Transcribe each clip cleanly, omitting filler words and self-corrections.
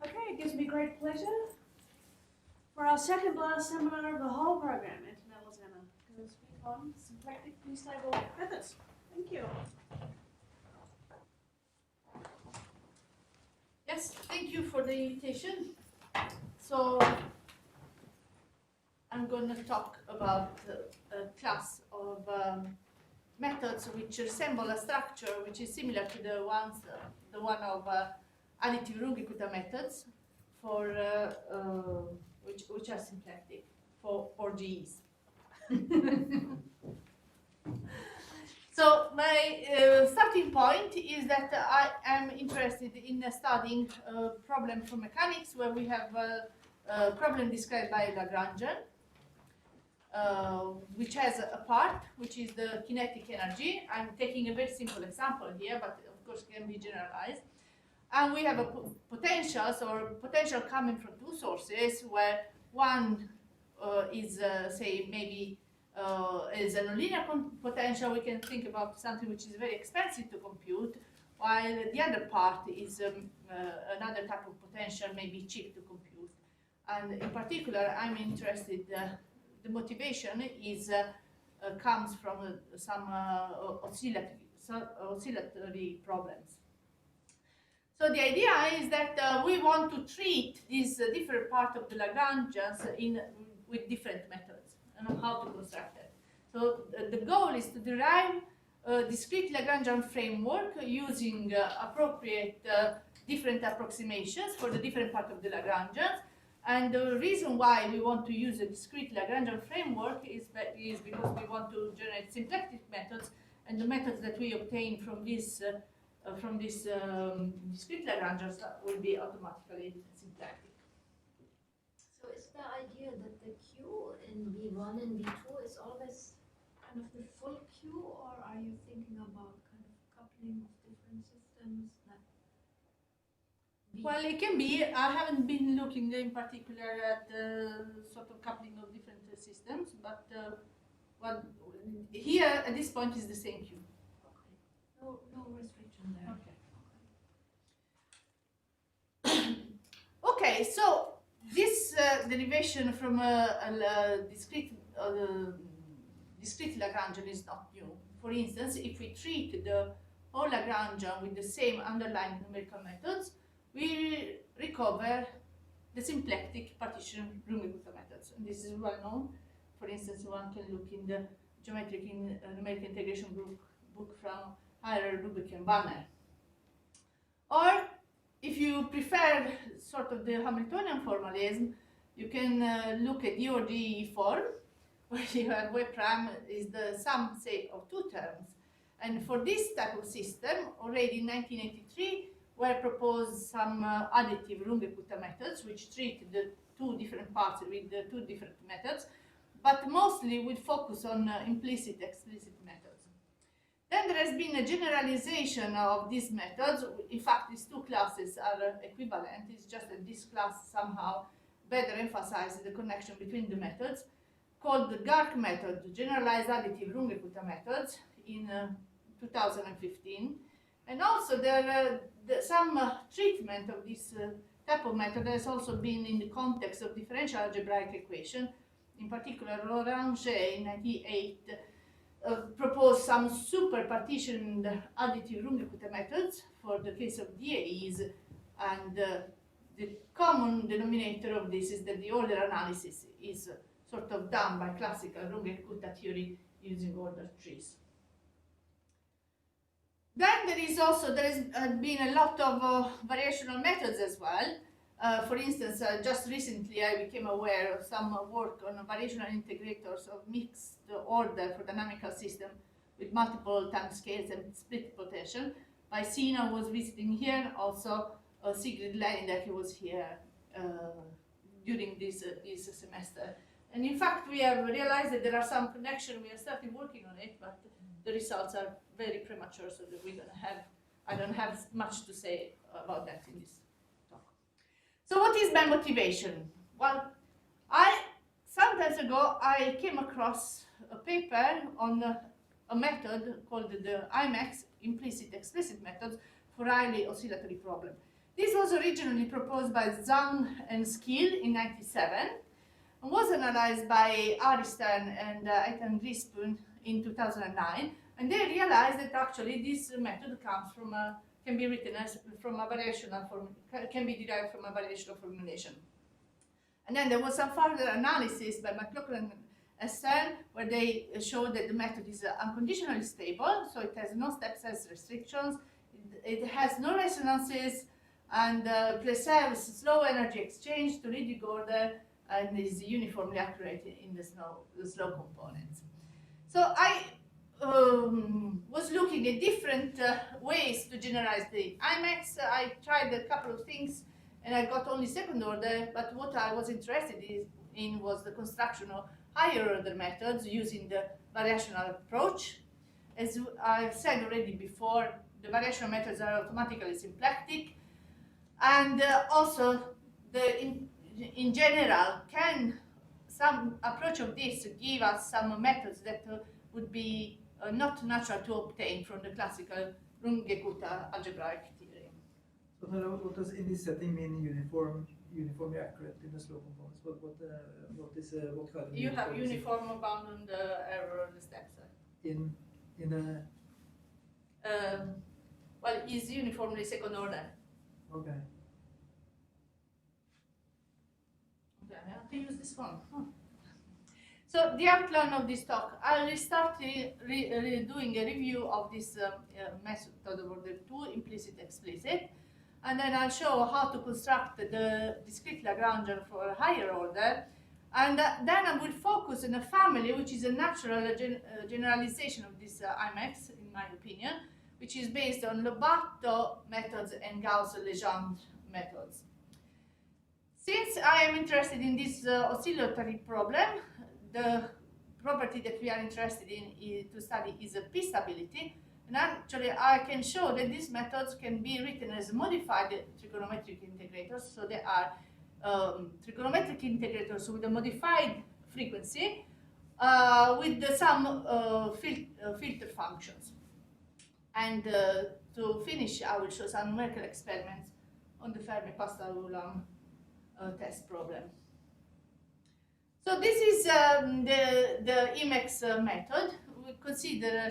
Okay, it gives me great pleasure for our second last seminar of the whole program, Antonella Zanna, going to speak on symplectic p-stable methods. Thank you. Yes, thank you for the invitation. So I'm going to talk about a class of methods which resemble a structure which is similar to the one of additive Runge-Kutta methods for which are symplectic for GEs. So my starting point is that I am interested in studying a problem from mechanics where we have a problem described by Lagrangian, which has a part which is the kinetic energy. I'm taking a very simple example here, but of course can be generalized. And we have a potential coming from two sources, where one is say maybe is a nonlinear potential. We can think about something which is very expensive to compute, while the other part is another type of potential, maybe cheap to compute. And in particular, I'm interested. The motivation is comes from some oscillatory problems. So the idea is that we want to treat these different parts of the Lagrangians with different methods and how to construct it. So the goal is to derive a discrete Lagrangian framework using appropriate different approximations for the different parts of the Lagrangians. And the reason why we want to use a discrete Lagrangian framework is because we want to generate symplectic methods, and the methods that we obtain from this discrete Lagrangians will be automatically symplectic. So is the idea that the Q in V1 and V2 is always kind of the full Q, or are you thinking about kind of coupling of different systems? Well, it can be. I haven't been looking in particular at the sort of coupling of different systems, but well, here at this point is the same Q. Okay. No restriction there. Okay. Okay, so this derivation from a discrete Lagrangian is not new. For instance, if we treat the whole Lagrangian with the same underlying numerical methods, we recover the symplectic partitioned Runge-Kutta methods. And this is well known. For instance, one can look in the geometric numerical integration book from Heirer, Rubik, and Banner. Or if you prefer sort of the Hamiltonian formalism, you can look at DOD form, where you have where prime is the sum, say, of two terms. And for this type of system, already in 1983, were proposed some additive Runge-Kutta methods, which treat the two different parts with the two different methods, but mostly would focus on implicit, explicit methods. Then there has been a generalization of these methods. In fact, these two classes are equivalent. It's just that this class somehow better emphasizes the connection between the methods, called the GARC method, Generalized Additive Runge-Kutta methods, in 2015. And also some treatment of this type of method has also been in the context of differential algebraic equation. In particular, Runge in 1998 proposed some super partitioned additive Runge-Kutta methods for the case of DAEs, and the common denominator of this is that the order analysis is sort of done by classical Runge-Kutta theory using order trees. Then there has been a lot of variational methods as well. For instance, just recently I became aware of some work on variational integrators of mixed order for dynamical system with multiple time scales and split potential. By Sina was visiting here, also Sigrid Lenindak was here during this semester. And in fact, we have realized that there are some connections. We are starting working on it, but the results are very premature, so that I don't have much to say about that in this talk. So what is my motivation? Well, some time ago I came across a paper on a method called the IMEX, implicit explicit methods, for highly oscillatory problem. This was originally proposed by Zhang and Skill in 1997 and was analyzed by Ariston and Ethan Grispun in 2009. And they realized that actually this method comes from can be written as from a variational can be derived from a variational formulation. And then there was some further analysis by McLaughlin and Stern where they showed that the method is unconditionally stable, so it has no step size restrictions, it has no resonances, and preserves slow energy exchange to leading order, and is uniformly accurate in the slow components. So I was looking at different ways to generalize the IMEX. I tried a couple of things and I got only second order, but what I was interested in was the construction of higher order methods using the variational approach. As I've said already before, the variational methods are automatically symplectic, and also in general, can some approach of this give us some methods that would be not natural to obtain from the classical Runge-Kutta algebraic theory. So what does in this setting mean uniformly accurate in the slow components? What kind of You have uniform bound on the error of the steps. in a Well, is uniformly second order. okay. Okay, I have to use this one. Huh. So the outline of this talk, I will start doing a review of this method of order 2, implicit, explicit, and then I'll show how to construct the discrete Lagrangian for a higher order, and then I will focus on a family which is a natural generalization of this IMEX, in my opinion, which is based on Lobatto methods and Gauss Legendre methods. Since I am interested in this oscillatory problem, the property that we are interested in to study is a p stability, and actually I can show that these methods can be written as modified trigonometric integrators. So they are trigonometric integrators with a modified frequency with some filter functions. And to finish, I will show some numerical experiments on the Fermi-Pascal-Ulam test problem. So this is the IMEX method. We consider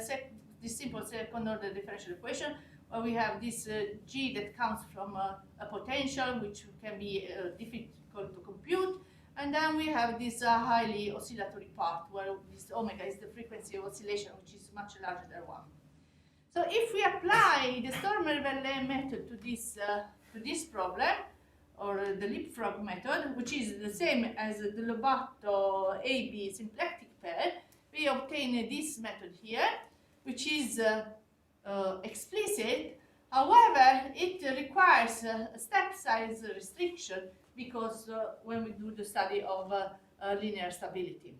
this simple second order differential equation where we have this G that comes from a potential which can be difficult to compute, and then we have this highly oscillatory part where this omega is the frequency of oscillation, which is much larger than 1. So if we apply the Sturmer-Verlet method to this problem, or the leapfrog method, which is the same as the Lobatto IIIA-IIIB symplectic pair, we obtain this method here, which is explicit. However, it requires a step size restriction because when we do the study of linear stability.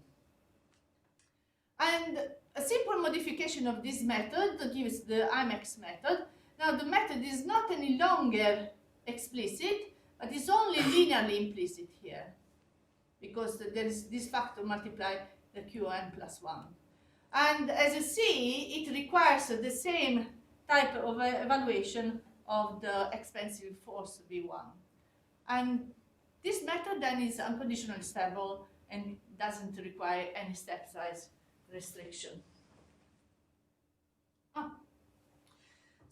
And a simple modification of this method gives the IMEX method. Now the method is not any longer explicit, but it's only linearly implicit here, because there is this factor multiplied the Qn plus 1. And as you see, it requires the same type of evaluation of the expansive force V1. And this method then is unconditionally stable and doesn't require any step size restriction.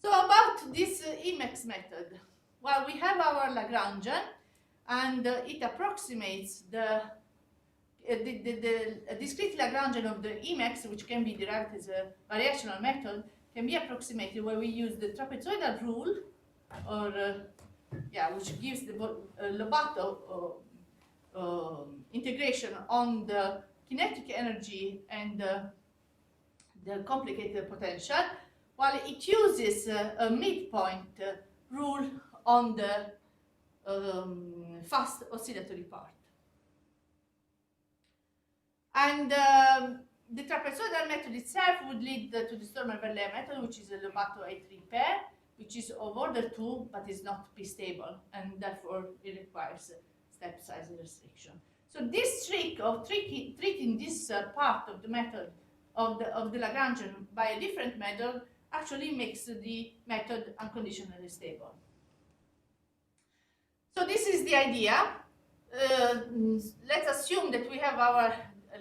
So about this IMEX method. Well, we have our Lagrangian, and it approximates the discrete Lagrangian of the IMEX, which can be derived as a variational method, can be approximated where we use the trapezoidal rule, or which gives the Lobatto integration on the kinetic energy and the complicated potential, while it uses a midpoint rule on the fast oscillatory part. And the trapezoidal method itself would lead to the Sturmer-Verlet method, which is a Lobatto IIIA-IIIB pair, which is of order 2, but is not p-stable, and therefore it requires step size restriction. So this trick of treating this part of the method of the Lagrangian by a different method actually makes the method unconditionally stable. So this is the idea. Let's assume that we have our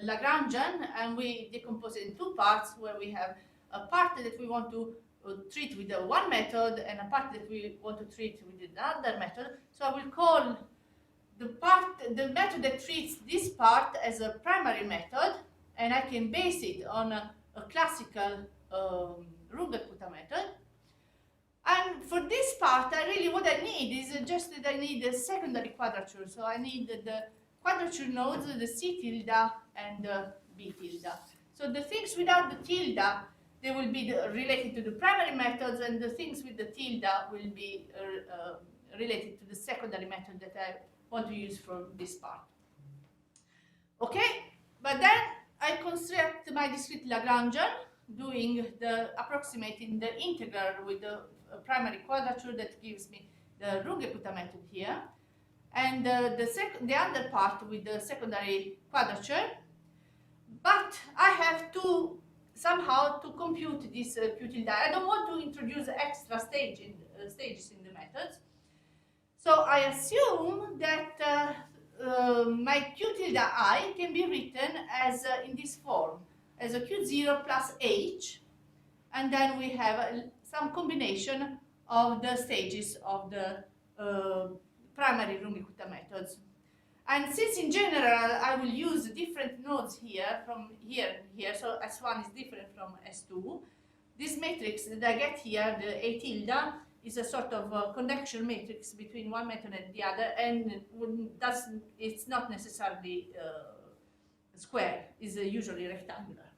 Lagrangian and we decompose it in two parts, where we have a part that we want to treat with the one method and a part that we want to treat with another method. So I will call the method that treats this part as a primary method, and I can base it on a classical Runge-Kutta method. And for this part, what I need is just that I need a secondary quadrature. So I need the quadrature nodes, the C tilde and the B tilde. So the things without the tilde, they will be related to the primary methods, and the things with the tilde will be related to the secondary method that I want to use for this part. Okay, but then I construct my discrete Lagrangian, approximating the integral with the primary quadrature that gives me the Runge-Kutta method here, and the other part with the secondary quadrature. But I have to somehow to compute this Q tilde. I don't want to introduce extra stages in the methods. So I assume that my Q tilde I can be written as in this form, as a Q0 plus H, and then we have some combination of the stages of the primary Runge-Kutta methods. And since in general I will use different nodes here, from here and here, so S1 is different from S2, this matrix that I get here, the A tilde, is a sort of connection matrix between one method and the other, and it's not necessarily square, it's usually rectangular.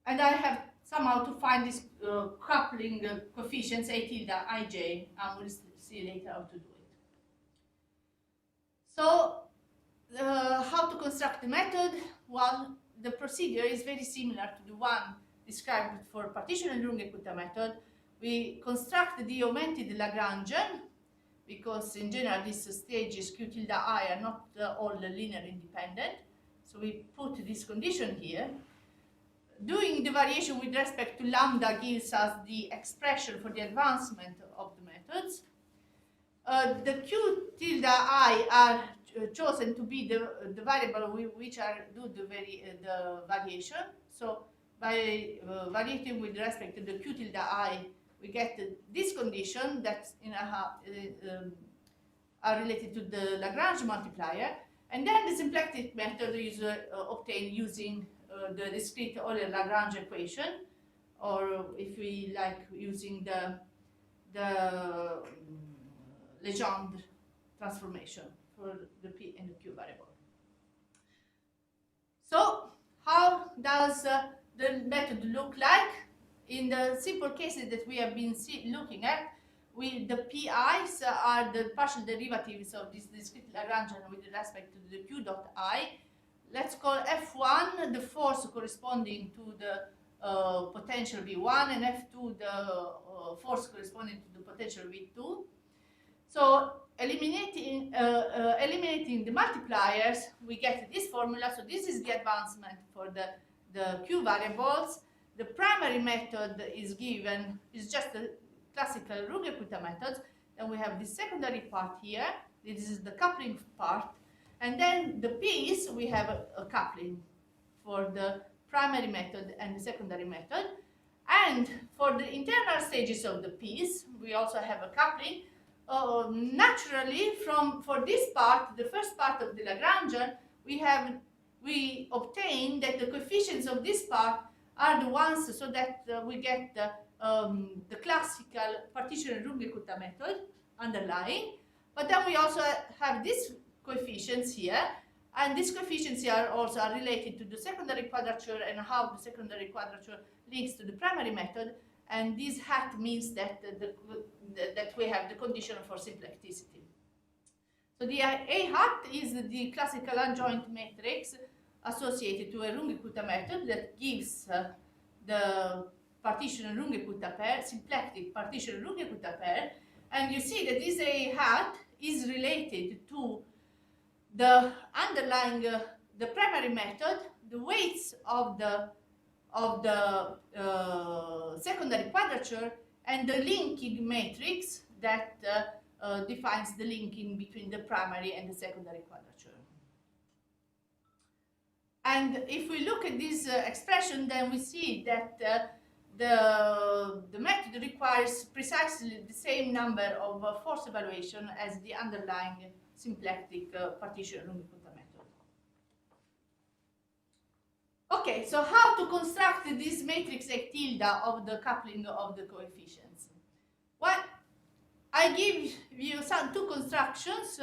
And I have somehow to find this coupling coefficients A tilde ij, and we'll see later how to do it. So how to construct the method? Well, the procedure is very similar to the one described for partitioned Runge-Kutta method. We construct the augmented Lagrangian, because in general these stages Q tilde I are not all linearly independent. So we put this condition here. Doing the variation with respect to lambda gives us the expression for the advancement of the methods. The Q tilde I are chosen to be the variable which are do the variation. So by variating with respect to the Q tilde I, we get this condition that are related to the Lagrange multiplier, and then the symplectic method is obtained using the discrete Euler-Lagrange equation, or if we like using the Legendre transformation for the P and the Q variable. So how does the method look like? In the simple cases that we have been looking at, the PI's are the partial derivatives of this discrete Lagrangian with respect to the Q dot I. Let's call F1 the force corresponding to the potential V1, and F2 the force corresponding to the potential V2. So eliminating the multipliers, we get this formula. So this is the advancement for the Q variables. The primary method is just a classical Runge-Kutta method. Then we have the secondary part here. This is the coupling part. And then the P's, we have a coupling for the primary method and the secondary method. And for the internal stages of the P's, we also have a coupling. Naturally, for this part, the first part of the Lagrangian, we obtain that the coefficients of this part are the ones, so that we get the classical partitioned Runge-Kutta method underlying. But then we also have these coefficients here, and these coefficients here also are related to the secondary quadrature and how the secondary quadrature links to the primary method. And this hat means that that we have the condition for symplecticity. So the A hat is the classical adjoint matrix associated to a Runge-Kutta method that gives the partition Runge-Kutta pair, symplectic partition Runge-Kutta pair, and you see that this A hat is related to the underlying the primary method, the weights of the secondary quadrature, and the linking matrix that defines the linking between the primary and the secondary quadrature. And if we look at this expression, then we see that the method requires precisely the same number of force evaluation as the underlying symplectic partitioned Runge-Kutta method. Okay, so how to construct this matrix A tilde of the coupling of the coefficients? Well, I give you two constructions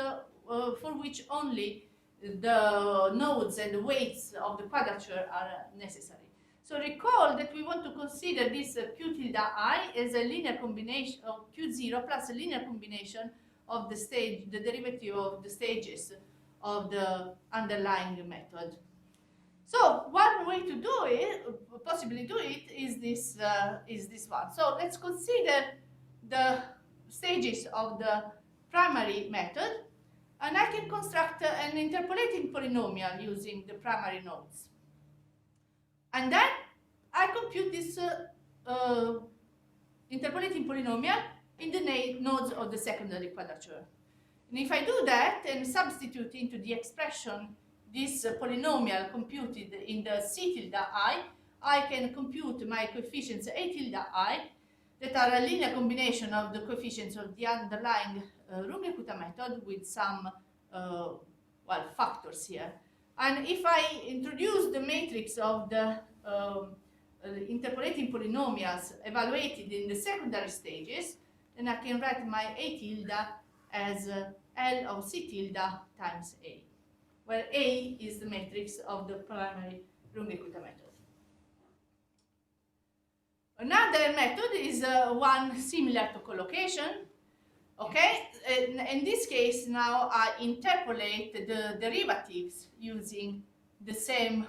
for which only the nodes and the weights of the quadrature are necessary. So recall that we want to consider this q tilde I as a linear combination of q0 plus a linear combination of the derivative of the stages of the underlying method. So one way to do it, possibly do it, is this one. So let's consider the stages of the primary method, and I can construct an interpolating polynomial using the primary nodes. And then I compute this interpolating polynomial in the nodes of the secondary quadrature. And if I do that and substitute into the expression this polynomial computed in the C tilde I can compute my coefficients A tilde I that are a linear combination of the coefficients of the underlying Runge-Kutta method with some factors here. And if I introduce the matrix of the interpolating polynomials evaluated in the secondary stages, then I can write my A tilde as L of C tilde times A, where A is the matrix of the primary Runge-Kutta method. Another method is one similar to collocation. Okay, in this case now I interpolate the derivatives using the same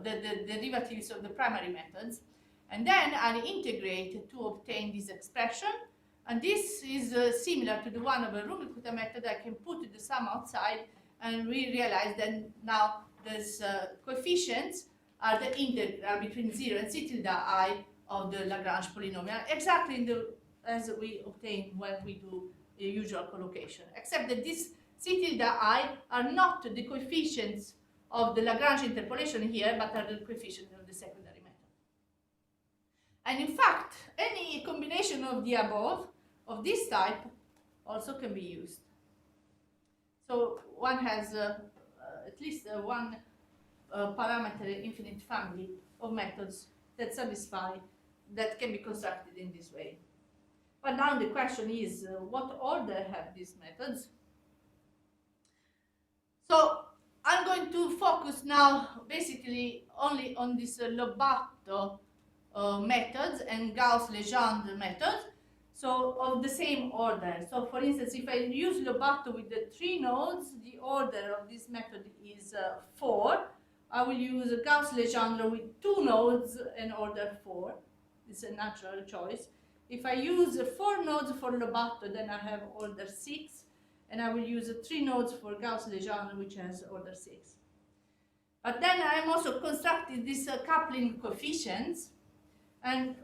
the derivatives of the primary methods, and then I integrate to obtain this expression. And this is similar to the one of a Runge-Kutta method. I can put the sum outside, and we realize that now these coefficients are the integral between 0 and C tilde I of the Lagrange polynomial, exactly as we obtain when we do the usual collocation, except that these C tilde I are not the coefficients of the Lagrange interpolation here, but are the coefficients of the secondary method. And in fact, any combination of the above, of this type, also can be used. So one has at least one parameter infinite family of methods that satisfy, that can be constructed in this way. But now the question is, what order have these methods? So I'm going to focus now basically only on this Lobatto methods and Gauss-Legendre methods, so of the same order. So for instance, if I use Lobatto with the 3 nodes, the order of this method is 4. I will use a Gauss-Legendre with 2 nodes and order 4. It's a natural choice. If I use 4 nodes for Lobatto, then I have order 6, and I will use 3 nodes for Gauss-Legendre, which has order 6. But then I'm also constructing these coupling coefficients, and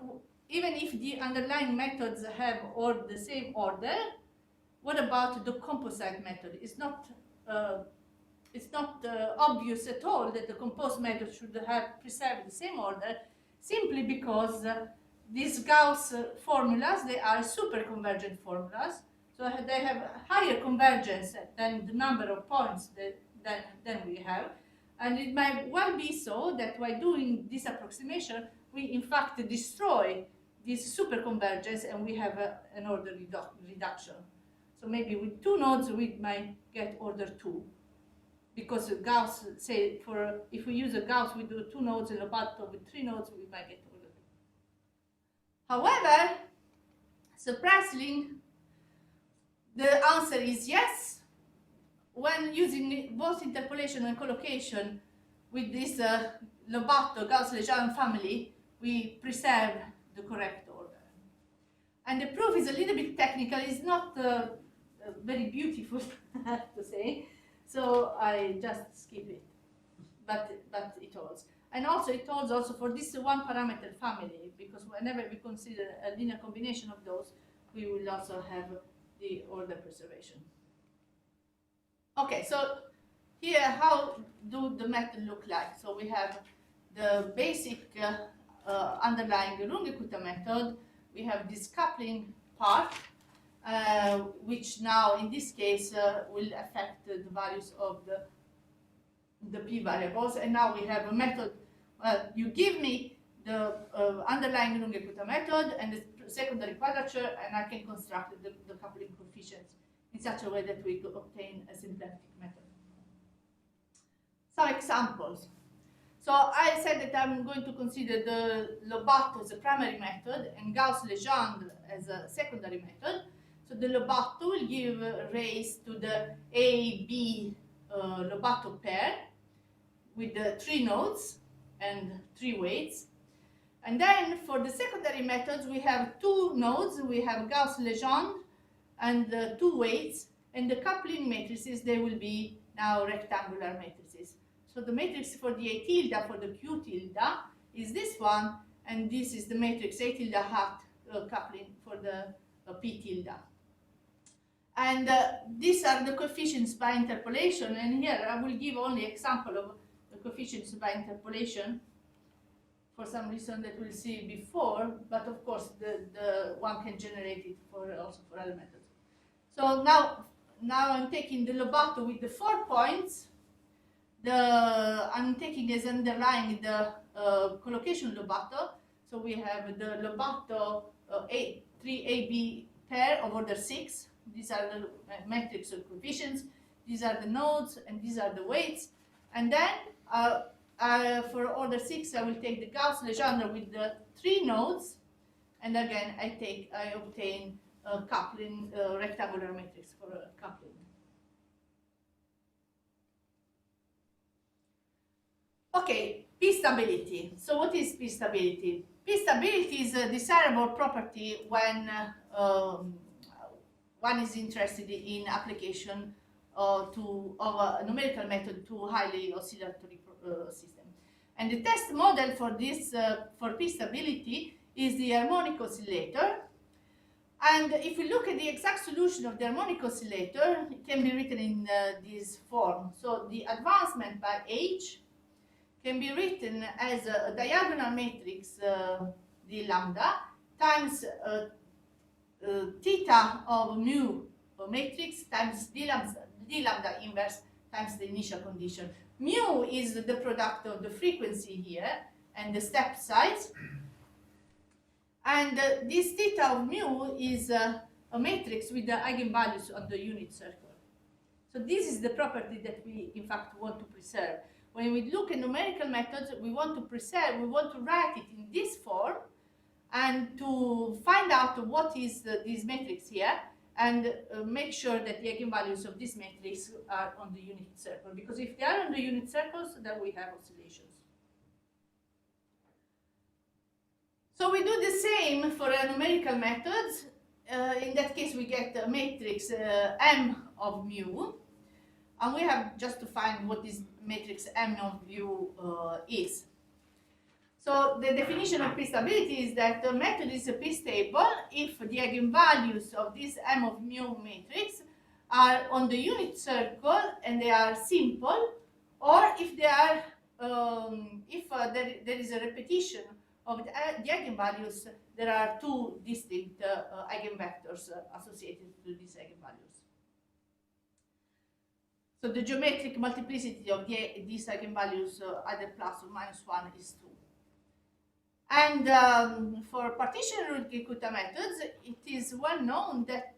even if the underlying methods have the same order, what about the composite method? It's not obvious at all that the composed method should have preserved the same order, simply because these Gauss formulas, they are super convergent formulas, so they have higher convergence than the number of points than we have. And it might well be so that by doing this approximation, we in fact destroy this super convergence and we have an order reduction. So maybe with 2 nodes, we might get order 2. Because Gauss, say, if we use a Gauss, we do 2 nodes, and Lobatto with 3 nodes, we might get order 2. However, surprisingly, the answer is yes. When using both interpolation and collocation with this Lobatto Gauss-Legendre family, we preserve the correct order. And the proof is a little bit technical. It's not very beautiful, I have to say. So I just skip it. But it holds. And also it holds also for this one parameter family, because whenever we consider a linear combination of those, we will also have the order preservation. Okay, so here, how do the method look like? So we have the basic underlying Runge-Kutta method. We have this coupling part, which now in this case will affect the values of the p variables. And now we have a method. You give me the underlying Runge-Kutta method and the secondary quadrature, and I can construct the coupling coefficients in such a way that we could obtain a symplectic method. Some examples. So I said that I'm going to consider the Lobatto as a primary method and Gauss-Legendre as a secondary method. So the Lobatto will give rise to the A-B Lobatto pair with the 3 nodes and 3 weights. And then for the secondary methods, we have 2 nodes. We have Gauss-Legendre and 2 weights. And the coupling matrices, they will be now rectangular matrices. So the matrix for the A tilde, for the Q tilde, is this one. And this is the matrix A tilde hat coupling for the P tilde. And these are the coefficients by interpolation. And here I will give only example of the coefficients by interpolation for some reason that we'll see before, but of course the one can generate it also for other methods. So now I'm taking the Lobatto with the 4 points. I'm taking as underlying the collocation Lobatto. So we have the Lobatto 3AB pair of order 6. These are the matrix of coefficients. These are the nodes, and these are the weights. And then for order 6, I will take the Gauss-Legendre with the 3 nodes, and again I obtain a coupling rectangular matrix for a coupling. Okay, p stability. So what is p stability? P stability is a desirable property when one is interested in application of a numerical method to highly oscillatory system. And the test model for this, for p stability, is the harmonic oscillator. And if we look at the exact solution of the harmonic oscillator, it can be written in this form. So the advancement by h can be written as a diagonal matrix d lambda times theta of mu matrix times d lambda inverse times the initial condition. Mu is the product of the frequency here and the step size. And this theta of mu is a matrix with the eigenvalues on the unit circle. So this is the property that we, in fact, want to preserve. When we look at numerical methods, we want to preserve, we want to write it in this form and to find out what is this matrix here and make sure that the eigenvalues of this matrix are on the unit circle. Because if they are on the unit circles, then we have oscillations. So we do the same for numerical methods. In that case, we get a matrix M of mu. And we have just to find what this matrix M of mu is. So the definition of p-stability is that the method is p-stable if the eigenvalues of this M of mu matrix are on the unit circle and they are simple, or if they are there is a repetition of the eigenvalues, there are 2 distinct eigenvectors associated to these eigenvalues. So the geometric multiplicity of these eigenvalues, either plus or minus 1, is 2. And for partition Runge-Kutta methods, it is well known that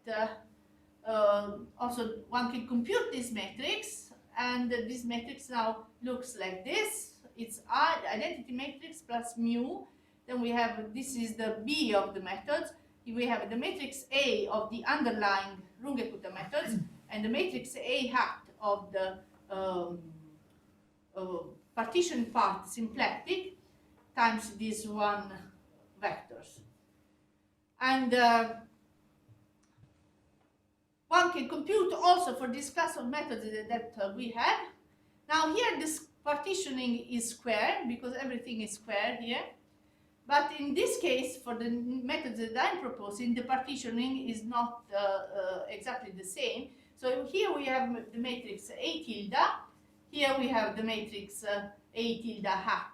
also one can compute this matrix, and this matrix now looks like this. It's identity matrix plus mu. Then we have, this is the B of the methods. We have the matrix A of the underlying Runge-Kutta methods, and the matrix A hat of the partition part symplectic times these 1 vectors. And one can compute also for this class of methods that we have. Now here this partitioning is squared because everything is squared here. But in this case, for the methods that I'm proposing, the partitioning is not exactly the same. So here we have the matrix A tilde, here we have the matrix A tilde hat,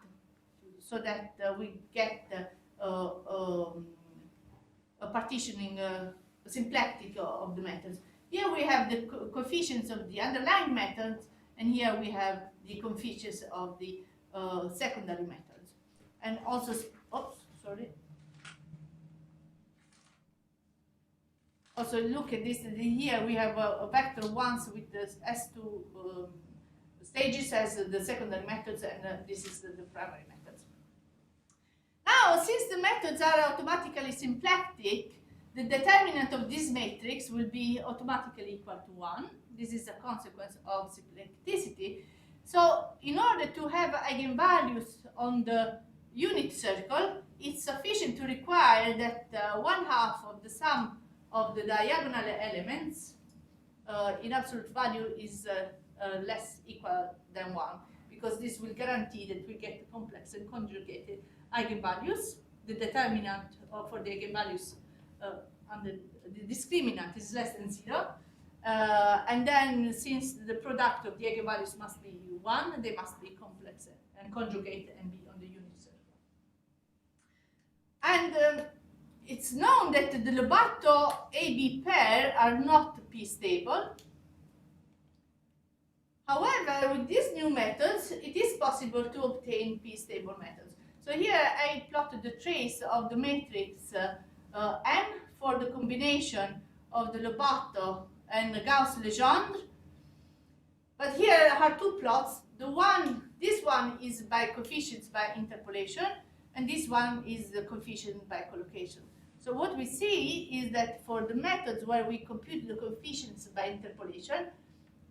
so that we get a partitioning symplectic of the methods. Here we have the coefficients of the underlying methods, and here we have the coefficients of the secondary methods. And also, oops, sorry. Also look at this, here we have a vector ones with the S2 stages as the secondary methods, and this is the primary methods. Now, since the methods are automatically symplectic, the determinant of this matrix will be automatically equal to 1. This is a consequence of symplecticity. So in order to have eigenvalues on the unit circle, it's sufficient to require that 1/2 of the sum of the diagonal elements in absolute value is less equal than 1, because this will guarantee that we get complex and conjugated eigenvalues. The determinant for the eigenvalues under the discriminant is less than 0. And then, since the product of the eigenvalues must be 1, they must be complex and conjugate and be on the unit circle. And it's known that the Lobatto IIIA-IIIB pair are not p-stable. However, with these new methods, it is possible to obtain p-stable methods. So here I plotted the trace of the matrix M for the combination of the Lobatto and the Gauss Legendre. But here are two plots. This one is by coefficients by interpolation, and this one is the coefficient by collocation. So what we see is that for the methods where we compute the coefficients by interpolation,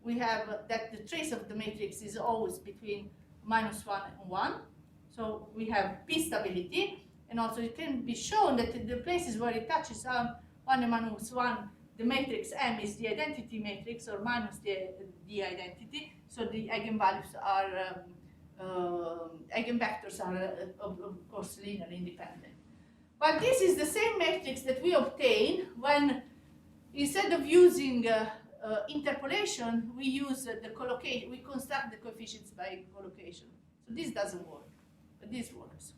we have that the trace of the matrix is always between -1 and 1. So we have p-stability, and also it can be shown that the places where it touches on 1 and -1, the matrix M is the identity matrix, or minus the identity, so the eigenvalues are, eigenvectors are of course linearly independent. But this is the same matrix that we obtain when, instead of using interpolation, we use the collocation, we construct the coefficients by collocation. So this doesn't work, but this works.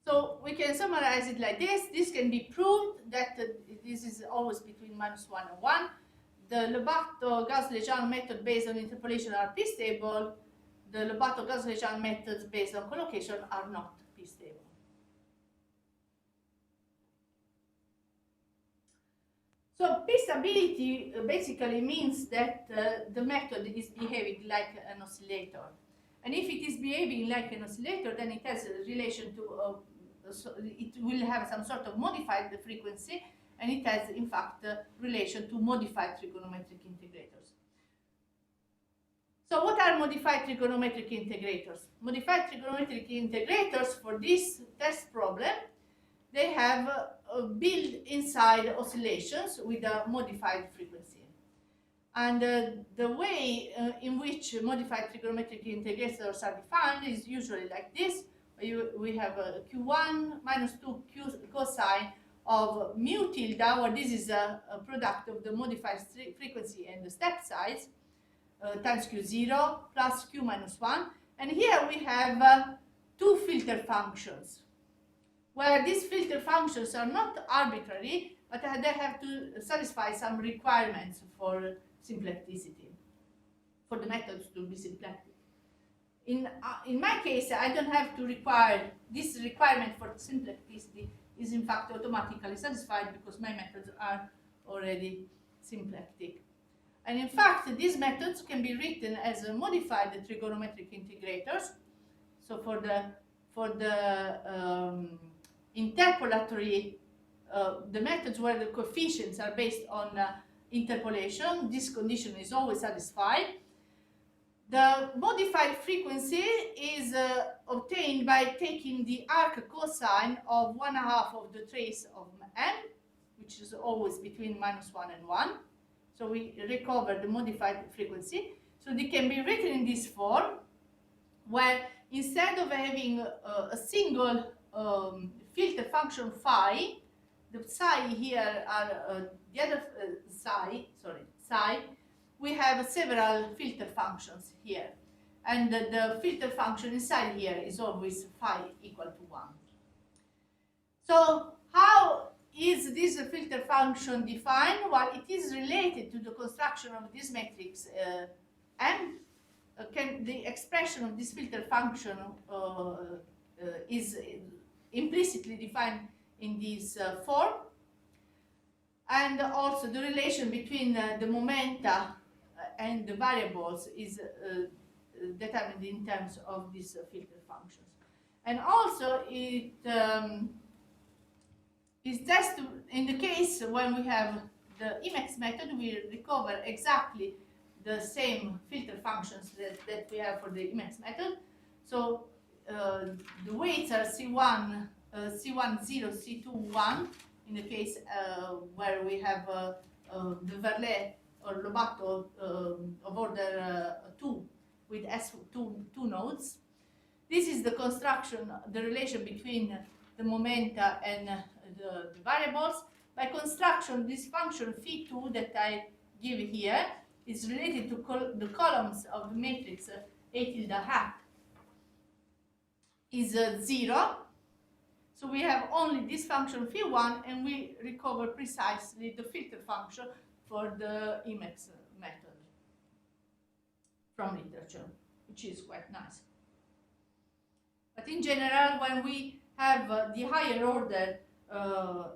So we can summarize it like this. This can be proved that this is always between -1 and 1. The Lobatto-Gauss-Legendre method based on interpolation are p-stable. The Lobatto-Gauss-Legendre methods based on collocation are not p-stable. So p-stability basically means that the method is behaving like an oscillator. And if it is behaving like an oscillator, then it has a relation to so it will have some sort of modified frequency, and it has, in fact, a relation to modified trigonometric integrators. So what are modified trigonometric integrators? Modified trigonometric integrators for this test problem, they have built inside oscillations with a modified frequency. And the way in which modified trigonometric integrators are defined is usually like this. We have a q1 minus 2 q cosine of mu tilde, where this is a product of the modified frequency and the step size, times q0 plus q minus 1. And here we have two filter functions, where these filter functions are not arbitrary, but they have to satisfy some requirements for symplecticity, for the methods to be symplectic. In my case, I don't have to require, this requirement for symplecticity is in fact automatically satisfied because my methods are already symplectic. And in fact, these methods can be written as modified trigonometric integrators. So for the interpolatory, the methods where the coefficients are based on interpolation, this condition is always satisfied. The modified frequency is obtained by taking the arc cosine of 1/2 of the trace of M, which is always between -1 and 1. So we recover the modified frequency. So they can be written in this form, where instead of having a single filter function phi, the psi here are the other psi, we have several filter functions here. And the filter function inside here is always phi equal to 1. So how is this filter function defined? Well, it is related to the construction of this matrix M. The expression of this filter function is implicitly defined in this form. And also the relation between the momenta and the variables is determined in terms of these filter functions. And also it is just in the case when we have the IMEX method, we recover exactly the same filter functions that we have for the IMEX method. So the weights are C1, C10, C21 in the case where we have the Verlet or Lobatto of order 2 with S2 nodes. This is the construction, the relation between the momenta and the variables. By construction, this function phi2 that I give here is related to the columns of the matrix A tilde hat is 0. So we have only this function phi1, and we recover precisely the filter function for the IMEX method from literature, which is quite nice. But in general, when we have the higher order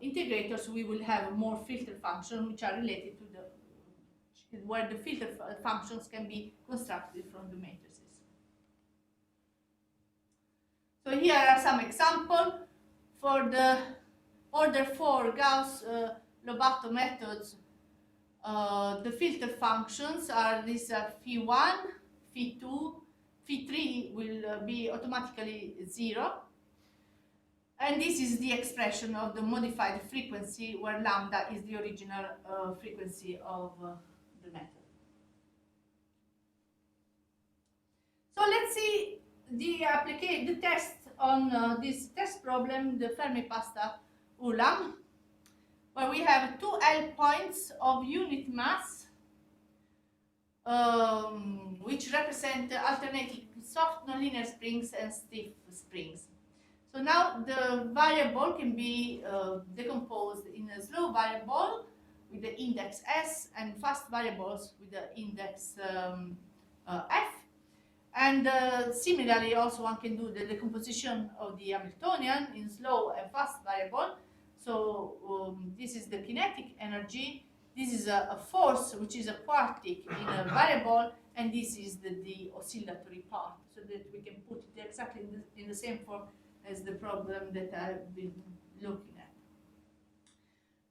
integrators, we will have more filter functions which are related to where the filter functions can be constructed from the matrices. So here are some examples. For the order 4 Gauss Lobatto methods, the filter functions are these phi1, phi2, phi3 will be automatically 0. And this is the expression of the modified frequency where lambda is the original frequency of the method. So let's see the test on this test problem, the Fermi pasta Ulam, where we have two L points of unit mass, which represent alternating soft nonlinear springs and stiff springs. So now the variable can be decomposed in a slow variable with the index S and fast variables with the index F. And similarly, also one can do the decomposition of the Hamiltonian in slow and fast variable. So this is the kinetic energy. This is a force, which is a quartic in a variable, and this is the oscillatory part, so that we can put it exactly in the same form as the problem that I've been looking at.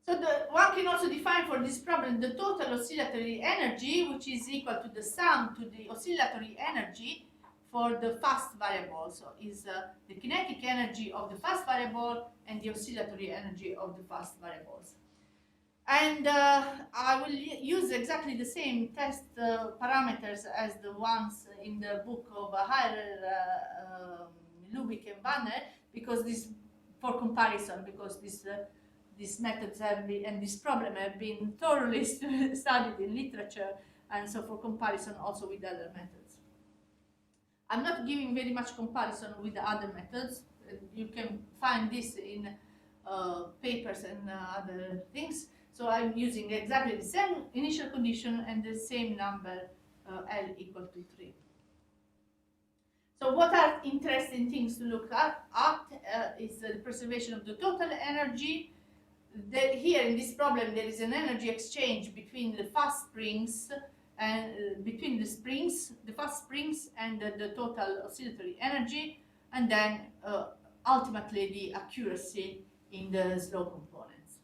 So one can also define for this problem the total oscillatory energy, which is equal to the sum to the oscillatory energy for the fast variable. So is the kinetic energy of the fast variable and the oscillatory energy of the fast variables. And I will use exactly the same test parameters as the ones in the book of Hairer, Lubick and Banner, because this for comparison, because these methods have been, and this problem have been thoroughly studied in literature, and so for comparison also with other methods. I'm not giving very much comparison with the other methods. You can find this in papers and other things. So I'm using exactly the same initial condition and the same number L equal to 3. So what are interesting things to look at is the preservation of the total energy. Here in this problem there is an energy exchange between the fast springs and between the fast springs and the total oscillatory energy, and then ultimately the accuracy in the slow components.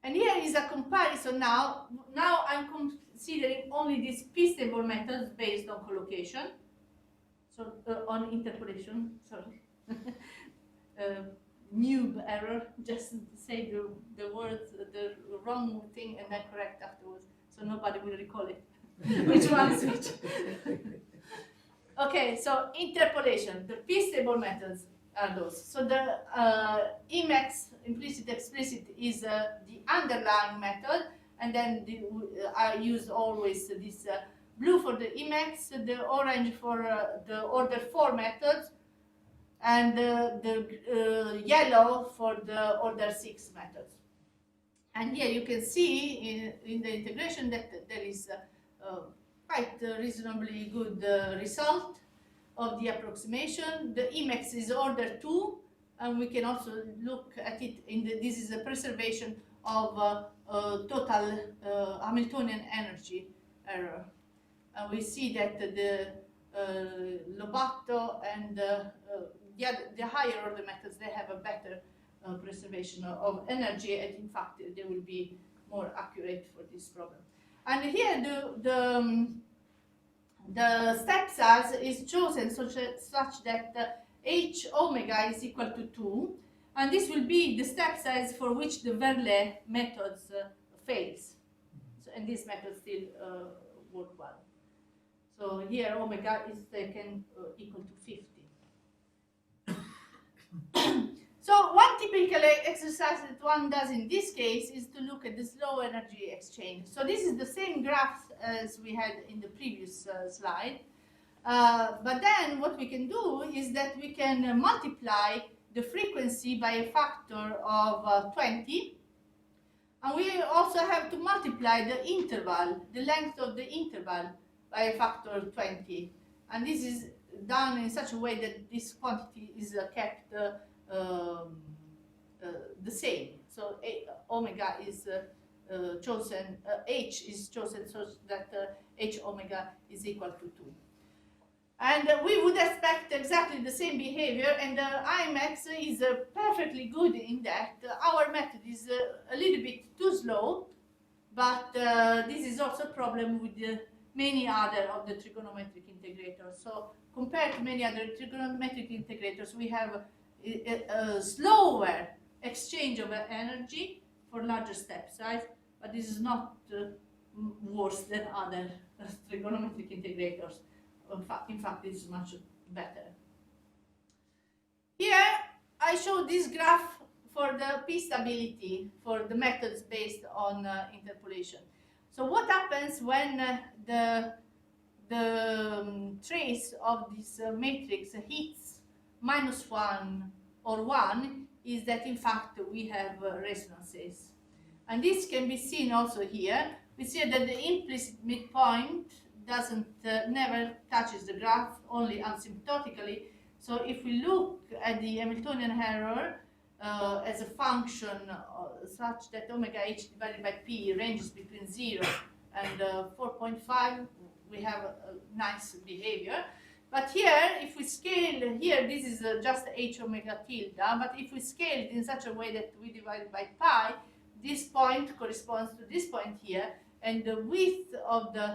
And here is a comparison now. Now I'm considering only these p-stable methods based on collocation, so on interpolation, sorry. Noob error, just say the words, the wrong thing and then correct afterwards, so nobody will recall it. Which one is which? Okay, so interpolation, the p-stable methods are those. So the IMEX, implicit explicit, is the underlying method, and then I use always this blue for the IMEX, the orange for the order 4 methods, and the yellow for the order 6 methods. And here you can see in the integration that there is quite a reasonably good result of the approximation. The IMEX is order 2, and we can also look at it in this is a preservation of total Hamiltonian energy error. And we see that the Lobatto and the higher order methods, they have a better preservation of energy, and in fact they will be more accurate for this problem. And here the step size is chosen such that h omega is equal to 2, and this will be the step size for which the Verlet methods fails. So, and this method still work well. So here omega is taken equal to 50. So one typical exercise that one does in this case is to look at the slow energy exchange. So this is the same graph as we had in the previous slide. But then what we can do is that we can multiply the frequency by a factor of 20. And we also have to multiply the interval, the length of the interval, by a factor of 20. And this is done in such a way that this quantity is kept the same. So omega is chosen, h is chosen so that h omega is equal to 2. And we would expect exactly the same behavior, and IMEX is perfectly good in that. Our method is a little bit too slow, but this is also a problem with many other of the trigonometric integrators. So compared to many other trigonometric integrators, we have a slower exchange of energy for larger step size, but this is not worse than other trigonometric integrators. In fact, this is much better. Here, I show this graph for the p-stability for the methods based on interpolation. So what happens when the trace of this matrix hits -1 or 1 is that in fact we have resonances. And this can be seen also here. We see that the implicit midpoint doesn't never touches the graph, only asymptotically. So if we look at the Hamiltonian error as a function such that omega h divided by p ranges between 0 and 4.5, we have a nice behavior. But here, if we scale, here this is just h omega tilde, but if we scale it in such a way that we divide it by pi, this point corresponds to this point here, and the width of the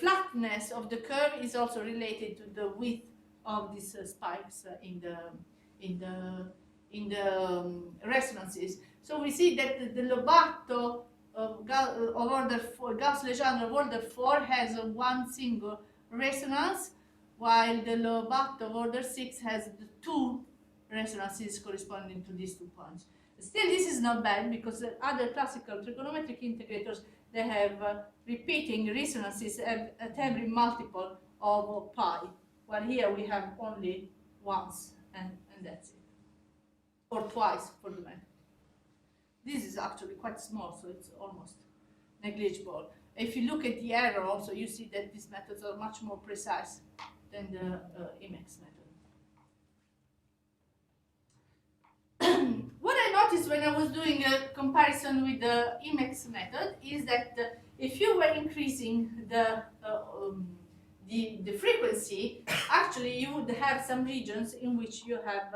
flatness of the curve is also related to the width of these spikes in the resonances. So we see that the Lobatto of order 4, Gauss-Legendre of order 4 has one single resonance, while the Lobatto of order 6 has the 2 resonances corresponding to these 2 points. Still, this is not bad because other classical trigonometric integrators, they have repeating resonances at every multiple of pi, while here we have only once and that's it, or twice for the method. This is actually quite small, so it's almost negligible. If you look at the error also, you see that these methods are much more precise than the IMEX method. What I noticed when I was doing a comparison with the IMEX method is that if you were increasing the frequency, actually you would have some regions in which you have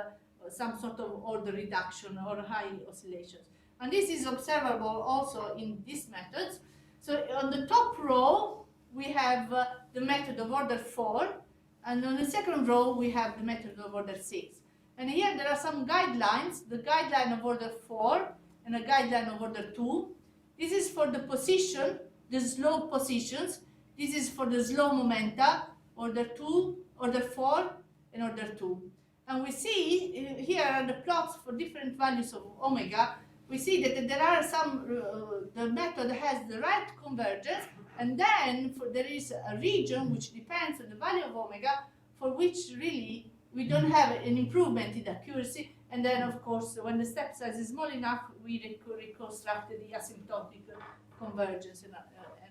some sort of order reduction or high oscillations. And this is observable also in these methods. So on the top row, we have the method of order 4, and on the second row, we have the method of order 6. And here there are some guidelines, the guideline of order 4 and a guideline of order 2. This is for the position, the slow positions, This is for the slow momenta, order 2, order 4, and order 2. And we see here are the plots for different values of omega. We see that there are some, the method has the right convergence, and then there is a region which depends on the value of omega, for which really we don't have an improvement in accuracy. And then, of course, when the step size is small enough, we reconstruct the asymptotic convergence and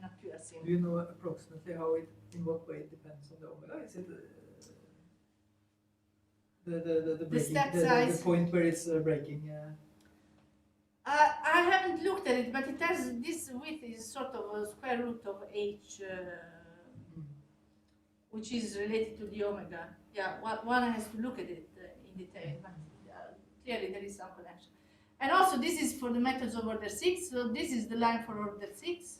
accuracy. Do you know approximately how it, in what way it depends on the omega? Is it the breaking, step size. the point where it's breaking? I haven't looked at it, but it has this width is sort of a square root of h, which is related to the omega. Yeah, one has to look at it in detail, but clearly there is some connection. And also, this is for the methods of order 6. So this is the line for order 6,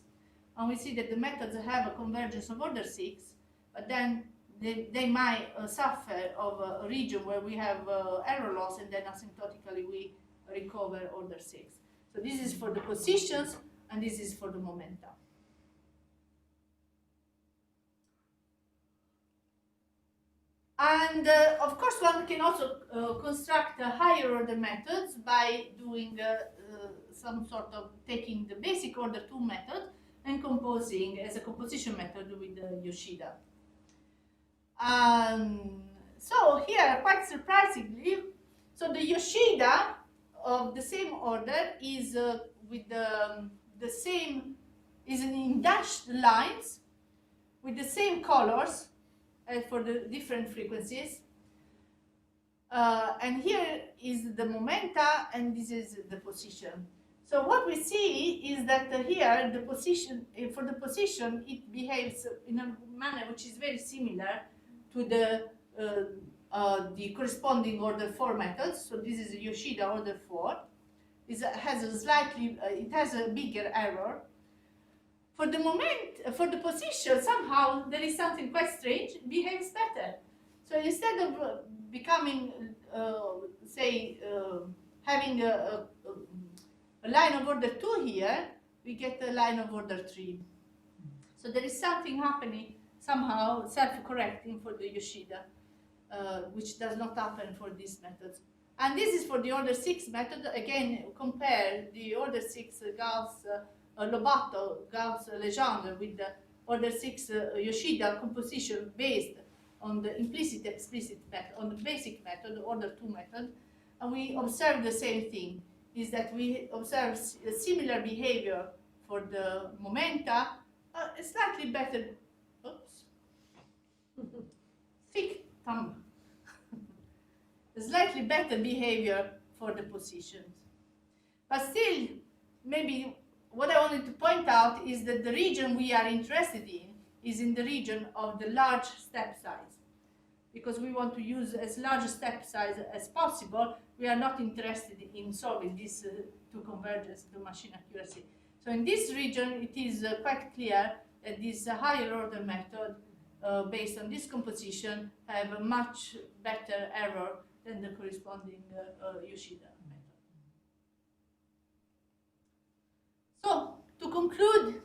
and we see that the methods have a convergence of order 6, but then they might suffer of a region where we have error loss, and then asymptotically we recover order 6. So this is for the positions, and this is for the momenta. And of course, one can also construct higher order methods by doing some sort of taking the basic order 2 method and composing as a composition method with Yoshida. So here, quite surprisingly, so the Yoshida of the same order is with the same, is in dashed lines with the same colors for the different frequencies. And here is the momenta, and this is the position. So what we see is that here the position, for the position, it behaves in a manner which is very similar to the corresponding order 4 methods. So this is Yoshida order 4. It has a slightly, it has a bigger error. For the moment, for the position, somehow there is something quite strange. It behaves better. So instead of becoming, say, having a line of order 2 here, we get a line of order 3. So there is something happening, somehow self-correcting for the Yoshida, which does not happen for these methods. And this is for the order 6 method. Again, compare the order 6 Gauss, Lobatto, Gauss, Legendre with the order 6 Yoshida composition based on the implicit explicit method, on the basic method, the order 2 method. And we observe the same thing, is that we observe a similar behavior for the momenta, a slightly better, oops, thick thumb. A slightly better behavior for the positions. But still, maybe what I wanted to point out is that the region we are interested in is in the region of the large step size. Because we want to use as large a step size as possible, we are not interested in solving this to convergence to machine accuracy. So in this region, it is quite clear that this higher order method based on this composition have a much better error than the corresponding Yoshida method. So, to conclude,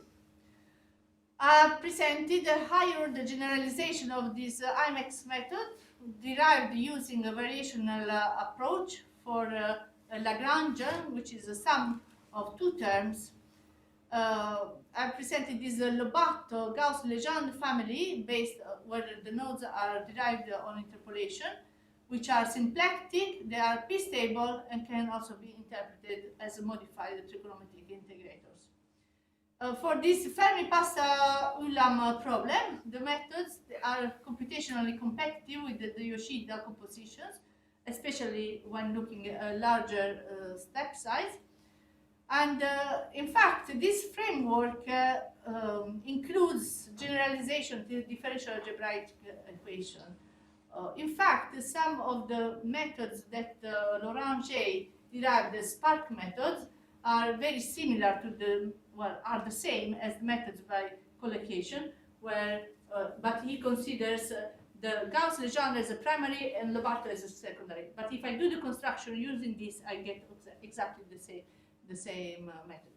I presented a higher order generalization of this IMEX method, derived using a variational approach for a Lagrangian, which is a sum of 2 terms. I presented this Lobatto Gauss Legendre family based where the nodes are derived on interpolation, which are symplectic, they are p-stable, and can also be interpreted as modified trigonometric integrators. For this Fermi-Pasta-Ulam problem, the methods are computationally competitive with the Yoshida compositions, especially when looking at a larger step size. And in fact, this framework includes generalization to the differential algebraic equation. In fact, some of the methods that Lagrangian derived as spark methods are very similar to the, well, are the same as methods by collocation, where, but he considers the Gauss-Legendre as a primary and Lobatto as a secondary. But if I do the construction using this, I get exactly the same method.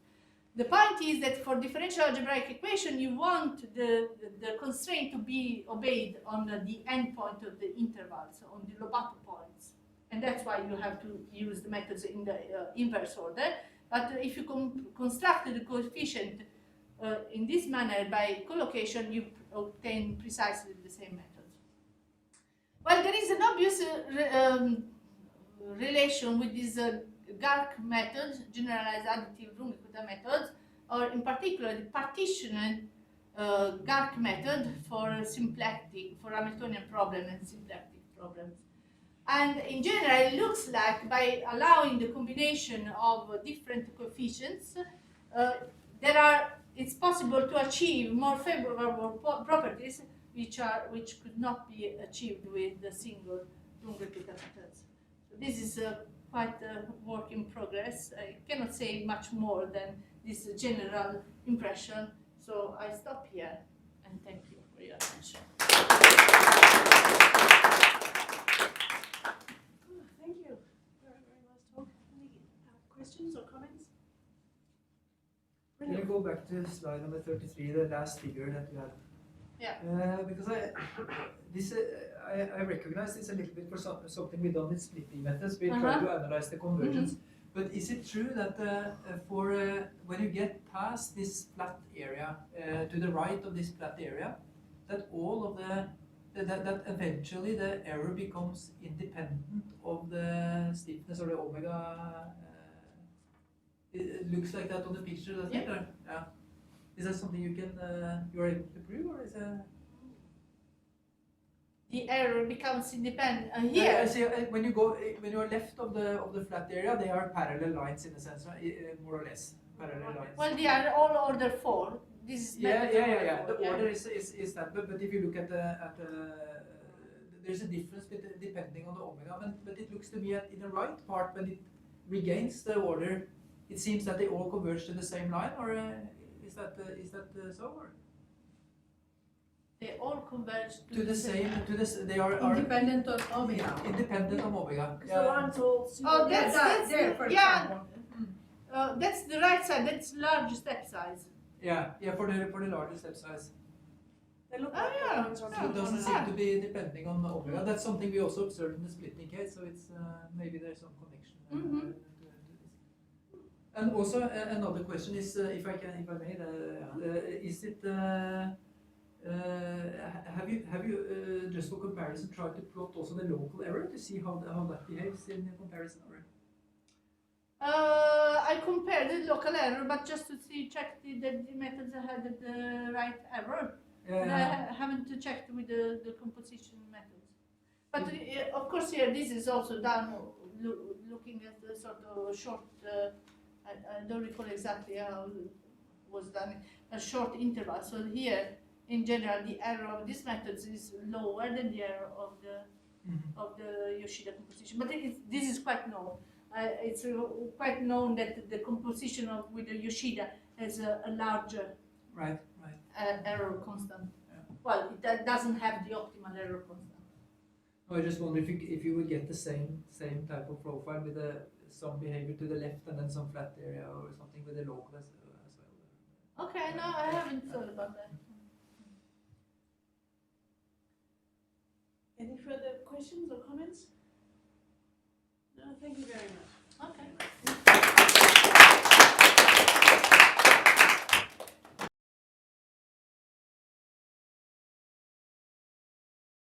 The point is that for differential algebraic equation, you want the constraint to be obeyed on the endpoint of the interval, so on the Lobatto points. And that's why you have to use the methods in the inverse order. But if you construct the coefficient in this manner by collocation, you obtain precisely the same methods. Well, there is an obvious relation with this GARC method, generalized additive Runge-Kutta methods, or in particular the partitioned GARC method for symplectic, for Hamiltonian problem and symplectic problems. And in general, it looks like by allowing the combination of different coefficients, it's possible to achieve more favorable properties which could not be achieved with the single Runge-Kutta methods. So this is quite a work in progress. I cannot say much more than this general impression. So I stop here and thank you for your attention. Thank you. Very, very nice talk. Any questions or comments? Can you go back to slide number 33, the last figure that you had? Yeah. Because I recognize this a little bit for something we've done with splitting methods. We try to analyze the convergence. But is it true that when you get past this flat area, to the right of this flat area, that all of that eventually the error becomes independent of the stiffness or the omega? It looks like that on the picture, doesn't it? Yeah. Is that something you are able to prove, or is it? The error becomes independent here. See, when you are left of the flat area, they are parallel lines in a sense, right? More or less parallel lines. Well, they are all order 4. This is yeah. The order is that, but if you look at the there's a difference depending on the omega. But it looks to me in the right part when it regains the order, it seems that they all converge to the same line, or is that so? Or? They all converge to the same. They are independent of omega. Independent of omega. Because the lines all. Oh, that's there, for yeah. example. That's the right side. That's large step size. Yeah. For the larger step size. They look like the lines on So it doesn't seem to be depending on the omega. That's something we also observed in the splitting case. So it's maybe there's some connection. To this. And also another question is, if I may, is it? Have you just for comparison tried to plot also the local error to see how that behaves in comparison? Or? I compared the local error, but just to check that the methods had the right error. And I haven't checked with the composition methods. But of course, here this is also done looking at the sort of short. I don't recall exactly how it was done. A short interval. So here, in general, the error of these methods is lower than the error of the Yoshida composition. But this is quite known. It's quite known that the composition with the Yoshida has a larger error constant. Yeah. Well, it doesn't have the optimal error constant. I just wonder if you would get the same type of profile with some behavior to the left and then some flat area or something with the local as well. Okay, no, I haven't thought about that. Any further questions or comments? No, thank you very much. Okay.